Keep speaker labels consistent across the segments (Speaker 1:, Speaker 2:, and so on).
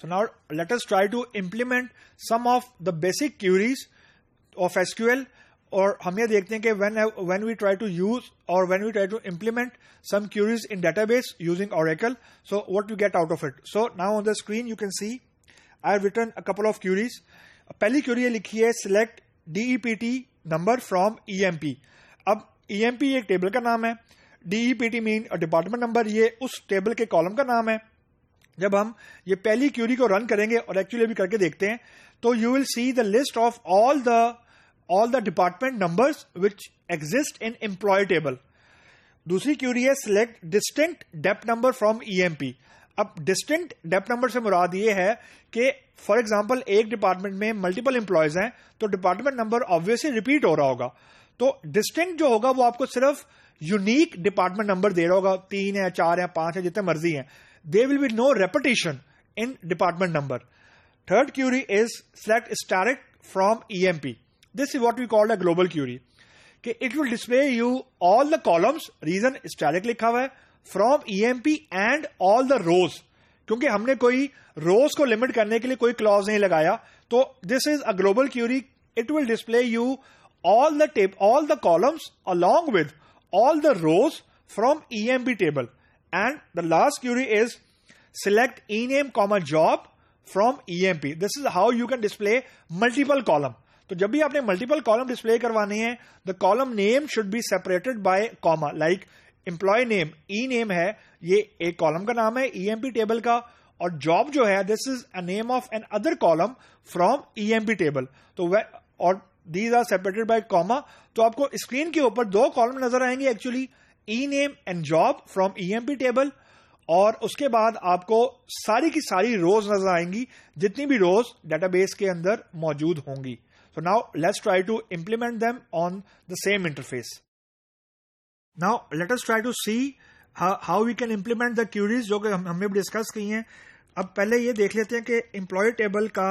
Speaker 1: So now let us try to implement some of the basic queries of SQL. और हम ये देखते हैं कि when we try to use or when we try to implement some queries in database using Oracle, so what we get out of it. So now on the screen you can see I have written a couple of queries. पहली query लिखी है select DEPT number from EMP. अब EMP एक table का नाम है, DEPT mean department number, ये उस टेबल के कॉलम का नाम है. जब हम ये पहली क्यूरी को रन करेंगे और एक्चुअली भी करके देखते हैं तो you will see the list of all the department numbers which exist in employ table. दूसरी क्यूरी है select distinct depth number from EMP. अब डिस्टिंक्ट डेप्थ नंबर से मुराद ये है कि फॉर एग्जांपल एक डिपार्टमेंट में मल्टीपल एम्प्लॉयज हैं तो डिपार्टमेंट नंबर ऑब्वियसली रिपीट हो रहा होगा. तो डिस्टिंक्ट जो होगा वो आपको सिर्फ यूनिक डिपार्टमेंट नंबर दे रहा होगा, 3 है, 4 है, 5 है, जितने मर्जी हैं. There will be no repetition in department number. Third query is select static from EMP. This is what we call a global query. कि it will display you all the columns, reason static लिखा हुआ है, from EMP and all the rows. क्योंकि हमने कोई rows को limit करने के लिए कोई clause नहीं लगाया, तो this is a global query. It will display you all the columns along with all the rows from EMP table. And the last query is select ename comma job from EMP. This is how you can display multiple column. तो जब भी आपने multiple column display करवाने हैं, the column name should be separated by comma. Like employee name, ename है, ये एक column का नाम है EMP table का, और job जो है, this is a name of an other column from EMP table. तो और these are separated by comma. तो आपको स्क्रीन के ऊपर दो column नजर आएंगे actually, ename and job from EMP table, और उसके बाद आपको सारी की सारी रोज नजर आएंगी जितनी भी रोज डेटाबेस के अंदर मौजूद होंगी. So now let's try to implement them on the same interface. Now let us try to see how we can implement the queries जो कि हमने भी डिस्कस की हैं. अब पहले ये देख लेते हैं कि एम्प्लॉय टेबल का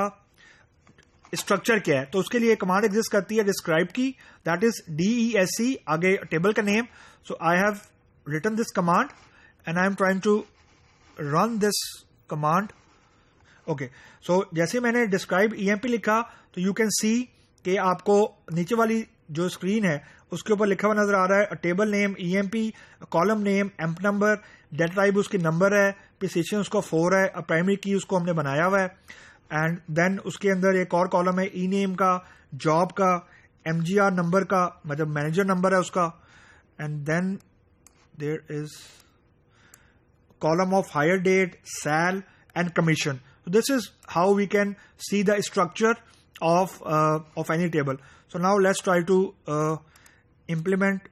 Speaker 1: स्ट्रक्चर क्या है. तो उसके लिए कमांड एग्जिस्ट करती है डिस्क्राइब की, दैट इज DESC, आगे टेबल का name. So I have written this command and I am trying to run this command. Okay, so जैसे मैंने डिस्क्राइब EMP लिखा तो यू कैन सी कि आपको नीचे वाली जो स्क्रीन है उसके ऊपर लिखा हुआ नजर आ रहा है table name EMP, column name, amp number, data type उसकी नंबर है, पोजीशन उसको 4 है, प्राइमरी की उसको हमने बनाया हुआ है. एंड देन उसके अंदर एक और कॉलम है ई नेम का, जॉब का, MGR नंबर का, मतलब मैनेजर नंबर है उसका. And then there is column of hire date, sal and commission. This is how we can see the structure of any table. So now let's try to implement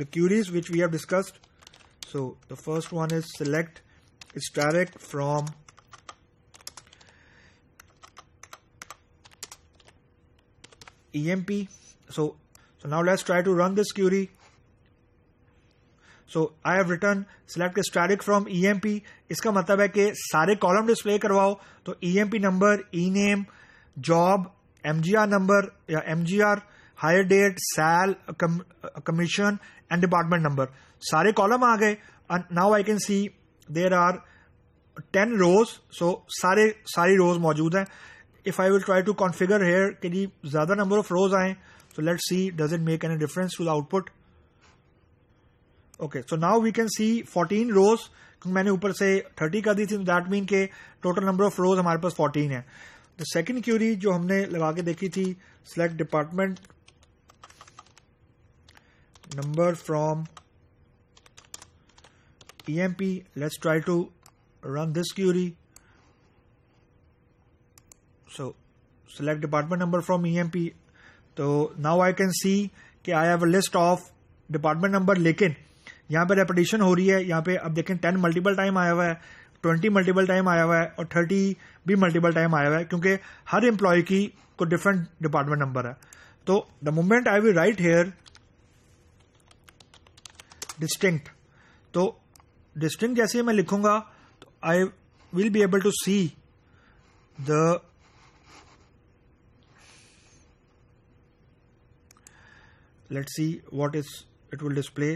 Speaker 1: the queries which we have discussed. So the first one is select static from EMP. So now let's try to run this query. So I have written select static from EMP. इसका मतलब है कि सारे column display करवाओ. तो EMP number, E name, job, MGR number या MGR, hire date, sal, commission and department number, सारे column आ गए. Now I can see there are 10 rows. So सारी रोज मौजूद हैं. If I will try to configure here कि जी ज्यादा नंबर ऑफ रोज आए, so let's see does it make any difference to the output. Okay, so now we can see 14 rows. मैंने ऊपर से 30 कर दी थी, दैट मीन के टोटल नंबर ऑफ रोज हमारे पास 14 है. द सेकेंड क्यूरी जो हमने लगा के देखी थी, select department number from EMP. Let's try to run this query. So select department number from EMP. तो नाउ आई कैन सी कि I have a list of department number, लेकिन यहाँ पे रेपिटेशन हो रही है. यहाँ पे अब देखें 10 मल्टीपल टाइम आया हुआ है, 20 मल्टीपल टाइम आया हुआ है और 30 भी मल्टीपल टाइम आया हुआ है, क्योंकि हर एम्प्लॉय की को डिफरेंट डिपार्टमेंट नंबर है. तो the moment I will write here distinct, तो डिस्टिंक्ट जैसे मैं लिखूंगा तो I will be able to see the let's see what is it will display.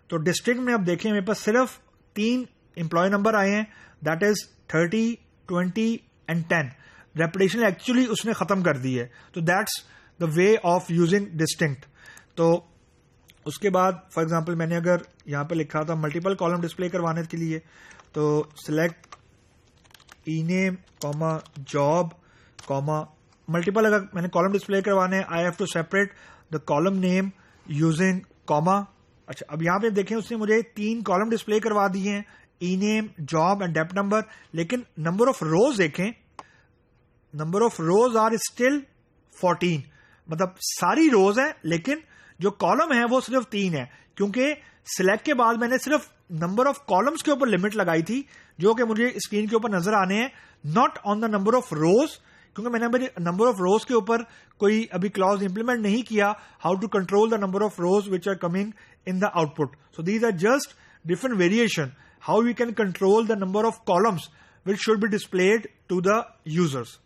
Speaker 1: तो डिस्ट्रिक्ट में अब देखें मेरे पास सिर्फ 3 एम्प्लॉय नंबर आए हैं, that is 30, 20 and 10 repetition actually उसने खत्म कर दी है. तो that's the way of using distinct. तो उसके बाद फॉर एग्जांपल मैंने अगर यहां पे लिखा था मल्टीपल कॉलम डिस्प्ले करवाने के लिए, तो select ename comma job comma multiple, अगर मैंने कॉलम डिस्प्ले करवाने हैं I have to separate the column name using comma. अच्छा, अब यहां पे देखें उसने मुझे 3 कॉलम डिस्प्ले करवा दिए हैं, E name, job and dept number. लेकिन नंबर ऑफ रोज देखें, number of rows are still 14. मतलब सारी रोज है लेकिन जो कॉलम है वो सिर्फ 3 है, क्योंकि सिलेक्ट के बाद मैंने सिर्फ नंबर ऑफ कॉलम्स के ऊपर लिमिट लगाई थी जो कि मुझे स्क्रीन के ऊपर नजर आने हैं, not on the number of रोज, क्योंकि मैंने अभी नंबर ऑफ रोज के ऊपर कोई अभी क्लॉज इंप्लीमेंट नहीं किया. How to control the number of rows which are coming in the output. So these are just different variation how we can control the number of columns which should be displayed to the users.